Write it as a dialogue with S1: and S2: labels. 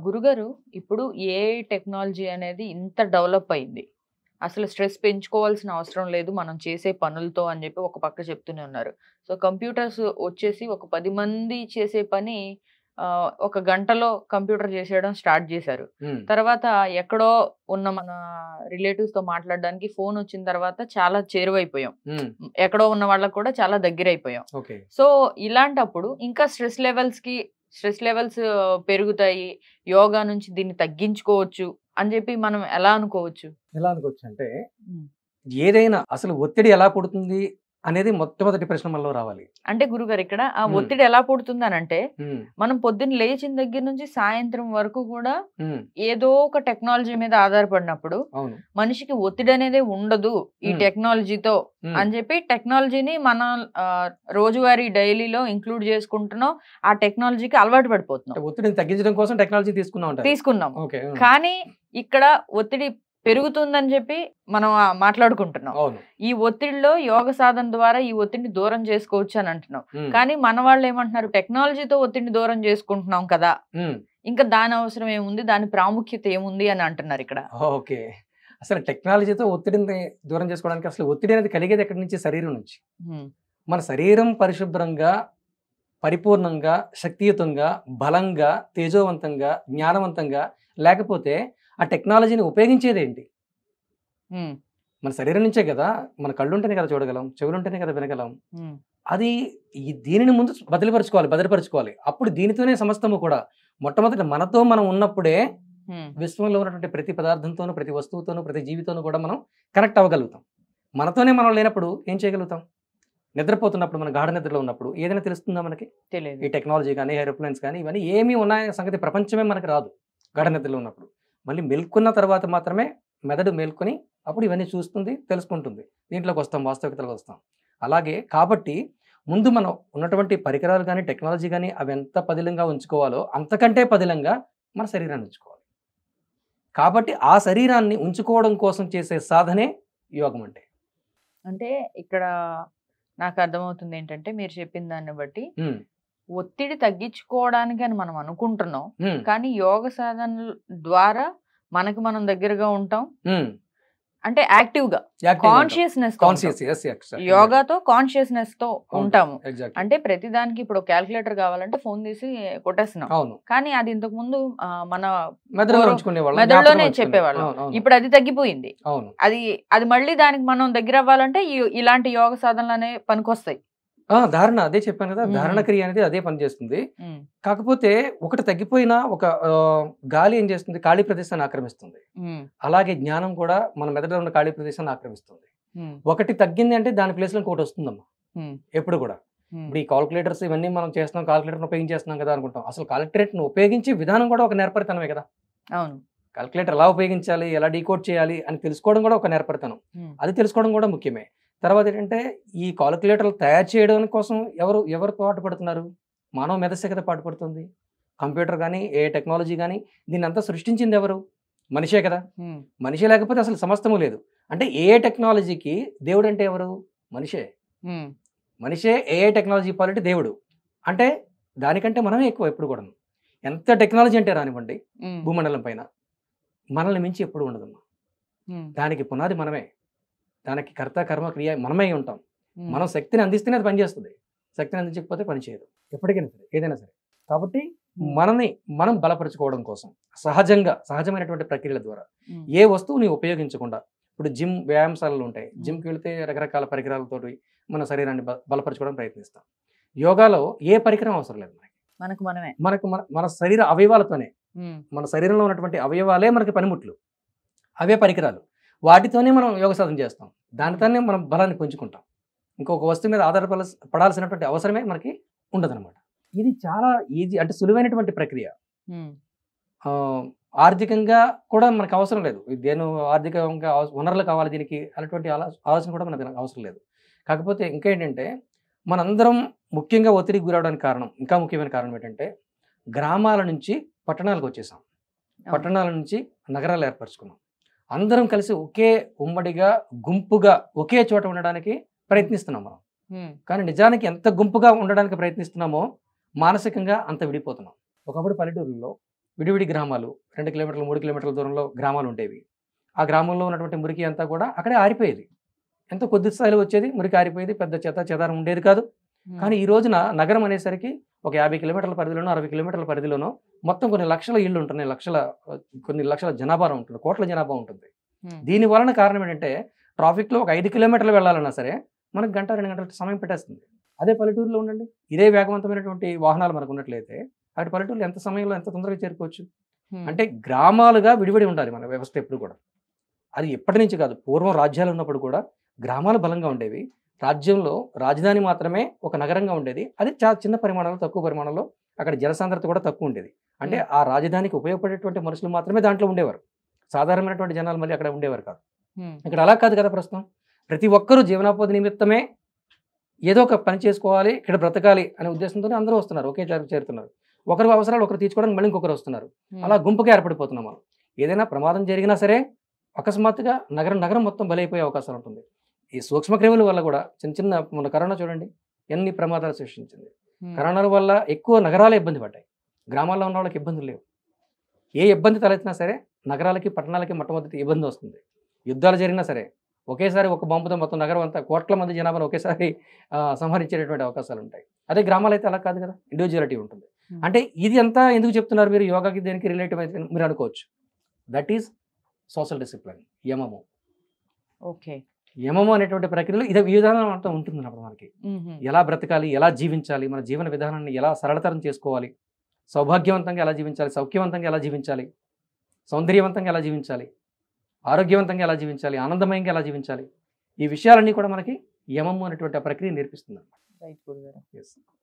S1: గురుగారు ఇప్పుడు AI technology అనేది ఇంత డెవలప్ అయింది. అసలు స్ట్రెస్ పెంచుకోవాల్సిన అవసరం లేదు మనం చేసే పనులతో అని చెప్పి ఒక పక్క చెప్తూనే ఉన్నారు. సో, కంప్యూటర్స్ వచ్చేసి ఒక 10 మంది చేసే పని ఒక గంటలో కంప్యూటర్ చేసేయడం స్టార్ట్ చేశారు. తర్వాత ఎక్కడో ఉన్న మన రిలేటివ్స్‌తో మాట్లాడడానికి ఫోన్ వచ్చిన తర్వాత చాలా చేరువైపోయాం. ఎక్కడో ఉన్న వాళ్ళకి కూడా చాలా దగ్గరైపోయాం.
S2: ఓకే.
S1: సో, ఇలాంటప్పుడు ఇంకా స్ట్రెస్ లెవెల్స్ పెరుగుతాయి. యోగా నుంచి దీన్ని తగ్గించుకోవచ్చు అని చెప్పి మనం ఎలా అనుకోవచ్చు?
S2: ఎలా అనుకోవచ్చు అంటే
S1: హ్మ్.
S2: ఏదైనా అసలు ఒత్తిడి ఎలా పుడుతుంది అనేది మొట్టమొదటి ప్రశ్న మనలో రావాలి.
S1: అంటే గురుగారు ఇక్కడ ఆ
S2: హ్మ్.
S1: ఒత్తిడి ఎలా పుడుతుందనంటే,
S2: హ్మ్.
S1: మనం పొద్దున్న లేచిన దగ్గర నుంచి సాయంత్రం వరకు కూడా
S2: హ్మ్.
S1: ఏదో ఒక టెక్నాలజీ మీద ఆధారపడినప్పుడు
S2: అవును.
S1: మనిషికి ఒత్తిడి అనేది ఉండదు ఈ
S2: హ్మ్.
S1: టెక్నాలజీతో అని చెప్పి టెక్నాలజీని మనం రోజువారీ డైలీలో ఇంక్లూడ్ చేసుకుంటున్నాం. ఆ టెక్నాలజీకి అలవాటు పడిపోతున్నాం.
S2: అంటే ఒత్తిడిని తగ్గించడం కోసం టెక్నాలజీ తీసుకున్నాం.
S1: ఓకే.
S2: ఓకే.
S1: కానీ ఇక్కడ ఒత్తిడి పెరుగుతుందని చెప్పి మనం మాట్లాడుకుంటున్నాం.
S2: అవును.
S1: ఈ ఒత్తిడిలో యోగ సాధన ద్వారా ఈ ఒత్తిడిని దూరం చేసుకోవచ్చు అని అంటున్నాం. కానీ మన వాళ్ళు ఏమంటున్నారు, టెక్నాలజీతో ఒత్తిడిని దూరం చేసుకుంటున్నాం కదా, ఇంకా దాని అవసరం ఏముంది, దాని ప్రాముఖ్యత ఏముంది అని అంటున్నారు ఇక్కడ.
S2: ఓకే. అసలు టెక్నాలజీతో ఒత్తిడిని దూరం చేసుకోవడానికి అసలు ఒత్తిడి అనేది కలిగేది ఎక్కడి నుంచి? శరీరం నుంచి. మన శరీరం పరిశుభ్రంగా, పరిపూర్ణంగా, శక్తియుతంగా, బలంగా, తేజోవంతంగా, జ్ఞానవంతంగా లేకపోతే ఆ టెక్నాలజీని ఉపయోగించేది ఏంటి? మన శరీరం నుంచే కదా, మన కళ్ళు ఉంటేనే కదా చూడగలం, చెవులు ఉంటేనే కదా వినగలం. అది దీనిని ముందు భద్రపరచుకోవాలి. అప్పుడు దీనితోనే సమస్తము కూడా. మొట్టమొదటి మనతో మనం ఉన్నప్పుడే విశ్వంలో ఉన్నటువంటి ప్రతి పదార్థంతోనూ, ప్రతి వస్తువుతోనూ, ప్రతి జీవితోనూ కూడా మనం కనెక్ట్ అవ్వగలుగుతాం. మనతోనే మనం లేనప్పుడు ఏం చేయగలుగుతాం? నిద్రపోతున్నప్పుడు, మన గాఢ నిద్రలో ఉన్నప్పుడు ఏదైనా తెలుస్తుందా మనకి?
S1: తెలియదు.
S2: ఈ టెక్నాలజీ కానీ, ఏరోప్లేన్స్ కానీ ఇవన్నీ ఏమీ ఉన్నాయనే సంగతి ప్రపంచమే మనకి రాదు గాఢ నిద్రలో ఉన్నప్పుడు. మళ్ళీ మెలుకున్న తర్వాత మాత్రమే మెదడు మేల్కొని అప్పుడు ఇవన్నీ చూస్తుంది, తెలుసుకుంటుంది. దీంట్లోకి వస్తాం, వాస్తవికతలోకి వస్తాం. అలాగే కాబట్టి ముందు మనం ఉన్నటువంటి పరికరాలు కానీ, టెక్నాలజీ కానీ అవి ఎంత పదిలంగా ఉంచుకోవాలో అంతకంటే పదిలంగా మన శరీరాన్ని ఉంచుకోవాలి. కాబట్టి ఆ శరీరాన్ని ఉంచుకోవడం కోసం చేసే సాధనే యోగం అంటే.
S1: అంటే ఇక్కడ నాకు అర్థమవుతుంది ఏంటంటే, మీరు చెప్పిన దాన్ని బట్టి ఒత్తిడి తగ్గించుకోవడానికి అని మనం అనుకుంటున్నాం. కానీ యోగ సాధన ద్వారా మనకి మనం దగ్గరగా ఉంటాం. అంటే యాక్టివ్గా యోగాతో కాన్షియస్నెస్ తో ఉంటాము. అంటే ప్రతిదానికి ఇప్పుడు క్యాల్కులేటర్ కావాలంటే ఫోన్ తీసి కొట్టేస్తున్నాం. కానీ అది ఇంతకు ముందు మన మెదడులోనే చెప్పేవాళ్ళం. ఇప్పుడు అది తగ్గిపోయింది. అది మళ్ళీ దానికి మనం దగ్గర అవ్వాలంటే ఇలాంటి యోగ సాధనలు అనేవి పనికొస్తాయి.
S2: ధారణ అదే చెప్పాను కదా, ధారణ క్రియ అనేది అదే పనిచేస్తుంది. కాకపోతే ఒకటి తగ్గిపోయినా ఒక గాలి ఏం చేస్తుంది, ఖాళీ ప్రదేశాన్ని ఆక్రమిస్తుంది. అలాగే జ్ఞానం కూడా మన మెదడులో ఉన్న ఖాళీ ప్రదేశాన్ని ఆక్రమిస్తుంది. ఒకటి తగ్గింది అంటే దాని ప్లేస్ లో ఇంకోటి వస్తుందమ్మా ఎప్పుడు కూడా. ఇప్పుడు ఈ కాల్కులేటర్స్ ఇవన్నీ మనం చేస్తున్నాం, కాల్కులేటర్ ఉపయోగించేస్తున్నాం కదా అనుకుంటాం. అసలు కాల్కులేటర్ ఉపయోగించే విధానం కూడా ఒక నేర్పరితనమే కదా.
S1: అవును.
S2: కాల్కులేటర్ ఎలా ఉపయోగించాలి, ఎలా డీకోడ్ చేయాలి అని తెలుసుకోవడం కూడా ఒక నేర్పరితనం. అది తెలుసుకోవడం కూడా ముఖ్యమే. తర్వాత ఏంటంటే ఈ కాలిక్యులేటర్లు తయారు చేయడం కోసం ఎవరు పాటుపడుతున్నారు? మానవ మెదస్సే కదా పాటుపడుతుంది. కంప్యూటర్ కానీ, ఏ టెక్నాలజీ కానీ దీన్ని అంతా సృష్టించింది ఎవరు? మనిషే కదా. మనిషి లేకపోతే అసలు సమస్తము లేదు. అంటే ఏ టెక్నాలజీకి దేవుడు అంటే ఎవరు? మనిషే ఏ టెక్నాలజీ పాలంటే దేవుడు. అంటే దానికంటే మనమే ఎక్కువ ఎప్పుడు కూడా. ఎంత టెక్నాలజీ అంటే రానివ్వండి భూమండలం పైన మనల్ని మించి ఎప్పుడు ఉండదమ్మా. దానికి పునాది మనమే. దానికి కర్త కర్మ క్రియ మనమే ఉంటాం. మనం శక్తిని అందిస్తేనే అది పనిచేస్తుంది. శక్తిని అందించకపోతే పని చేయదు ఎప్పటికైనా సరే, ఏదైనా సరే. కాబట్టి మనం బలపరుచుకోవడం కోసం సహజమైనటువంటి ప్రక్రియల ద్వారా ఏ వస్తువుని ఉపయోగించకుండా, ఇప్పుడు జిమ్ వ్యాయామశాలలు ఉంటాయి. జిమ్కి వెళితే రకరకాల పరికరాలతో మన శరీరాన్ని బలపరచుకోవడం ప్రయత్నిస్తాం. యోగాలో ఏ పరికరం అవసరం లేదు. మన శరీర అవయవాలతోనే, మన శరీరంలో ఉన్నటువంటి అవయవాలే మనకి పనిముట్లు, అవే పరికరాలు. వాటితోనే మనం యోగ సాధన చేస్తాం. దానితోనే మనం బలాన్ని పెంచుకుంటాం. ఇంకొక వస్తువు మీద ఆధారపడాల్సినటువంటి అవసరమే మనకి ఉండదన్నమాట. ఇది చాలా ఈజీ, అంటే సులువైనటువంటి ప్రక్రియ. ఆర్థికంగా కూడా మనకు అవసరం లేదు. దేని ఆర్థికంగా వనరులు కావాలి దీనికి అనేటువంటి ఆలోచన కూడా మనకు అవసరం లేదు. కాకపోతే ఇంకా ఏంటంటే మనందరం ముఖ్యంగా ఒత్తిడికి గురవడానికి కారణం, ఇంకా ముఖ్యమైన కారణం ఏంటంటే గ్రామాల నుంచి పట్టణాలకు వచ్చేసాం. పట్టణాల నుంచి నగరాలు ఏర్పరచుకున్నాం. అందరం కలిసి ఒకే ఉమ్మడిగా గుంపుగా ఒకే చోట ఉండడానికి ప్రయత్నిస్తున్నాం మనం. కానీ నిజానికి ఎంత గుంపుగా ఉండడానికి ప్రయత్నిస్తున్నామో మానసికంగా అంత విడిపోతున్నాం. ఒకప్పుడు పల్లెటూరులో విడివిడి గ్రామాలు 2 కిలోమీటర్లు 3 కిలోమీటర్ల దూరంలో గ్రామాలు ఉండేవి. ఆ గ్రామంలో ఉన్నటువంటి మురికి అంతా కూడా అక్కడే ఆరిపోయేది. ఎంతో కొద్ది స్థాయిలో వచ్చేది, మురికి ఆరిపోయేది, పెద్ద చెత్త చెదారం ఉండేది కాదు. కానీ ఈ రోజున నగరం అనేసరికి ఒక 50 కిలోమీటర్ల పరిధిలోనో 60 కిలోమీటర్ల పరిధిలోనో మొత్తం కొన్ని లక్షల ఇళ్ళు ఉంటున్నాయి, కొన్ని లక్షల జనాభా ఉంటుంది, కోట్ల జనాభా ఉంటుంది. దీని వలన కారణం ఏంటంటే ట్రాఫిక్లో ఒక 5 కిలోమీటర్లు వెళ్ళాలన్నా సరే మనకు గంట 2 గంటల సమయం పెట్టేస్తుంది. అదే పల్లెటూరులో ఉండండి, ఇదే వేగవంతమైనటువంటి వాహనాలు మనకు ఉన్నట్లయితే అటు పల్లెటూరులో ఎంత సమయంలో ఎంత తొందరగా చేరుకోవచ్చు. అంటే గ్రామాలుగా విడివిడి ఉండాలి మన వ్యవస్థ ఎప్పుడు కూడా. అది ఎప్పటి నుంచి కాదు, పూర్వం రాజ్యాలు ఉన్నప్పుడు కూడా గ్రామాలు బలంగా ఉండేవి. రాజ్యంలో రాజధాని మాత్రమే ఒక నగరంగా ఉండేది. అది చాలా చిన్న పరిమాణంలో, తక్కువ పరిమాణంలో, అక్కడ జనసాంద్రత కూడా తక్కువ ఉండేది. అంటే ఆ రాజధానికి ఉపయోగపడేటువంటి మనుషులు మాత్రమే దాంట్లో ఉండేవారు. సాధారణమైనటువంటి జనాలు మళ్ళీ అక్కడ ఉండేవారు కాదు. ఇక్కడ అలా కాదు కదా ప్రస్తుతం. ప్రతి ఒక్కరూ జీవనోపాధి నిమిత్తమే ఏదో ఒక పని చేసుకోవాలి, ఇక్కడ బ్రతకాలి అనే ఉద్దేశంతోనే అందరూ వస్తున్నారు, ఒకే చేరుతున్నారు. ఒకరి అవసరాలు ఒకరు తీర్చుకోవడానికి మళ్ళీ ఇంకొకరు వస్తున్నారు. అలా గుంపుగా ఏర్పడిపోతున్నాం మనం. ఏదైనా ప్రమాదం జరిగినా సరే అకస్మాత్తుగా నగరం మొత్తం బలైపోయే అవకాశం ఉంటుంది. ఈ సూక్ష్మక్రిముల వల్ల కూడా చిన్న మన కరోనా చూడండి ఎన్ని ప్రమాదాలు సృష్టించింది. కరోనా వల్ల ఎక్కువ నగరాలే ఇబ్బంది పడ్డాయి, గ్రామాల్లో ఉన్న వాళ్ళకి ఇబ్బందులు లేవు. ఏ ఇబ్బంది తలెత్తినా సరే నగరాలకి పట్టణాలకి మొట్టమొదటి ఇబ్బంది వస్తుంది. యుద్ధాలు జరిగినా సరే ఒకేసారి ఒక బాంబుతో మొత్తం నగరం అంతా కోట్ల మంది జనాభాను ఒకేసారి సంహరించేటటువంటి అవకాశాలు ఉంటాయి. అదే గ్రామాలు అయితే అలా కాదు కదా, ఇండివిజువాలిటీ ఉంటుంది. అంటే ఇది అంతా ఎందుకు చెప్తున్నారు మీరు, యోగాకి దేనికి రిలేటివ్ అయితే మీరు అనుకోవచ్చు. దట్ ఈస్ సోషల్ డిసిప్లిన్, యమము.
S1: ఓకే,
S2: యమము అనేటువంటి ప్రక్రియలో ఇది విధానం అంతా ఉంటుంది అన్నప్పుడు మనకి. ఎలా బ్రతకాలి, ఎలా జీవించాలి, మన జీవన విధానాన్ని ఎలా సరళతరం చేసుకోవాలి, సౌభాగ్యవంతంగా ఎలా జీవించాలి, సౌఖ్యవంతంగా ఎలా జీవించాలి, సౌందర్యవంతంగా ఎలా జీవించాలి, ఆరోగ్యవంతంగా ఎలా జీవించాలి, ఆనందమయంగా ఎలా జీవించాలి, ఈ విషయాలన్నీ కూడా మనకి యమము అనేటువంటి ప్రక్రియ నేర్పిస్తుంది.
S1: రైట్ గురుగారు.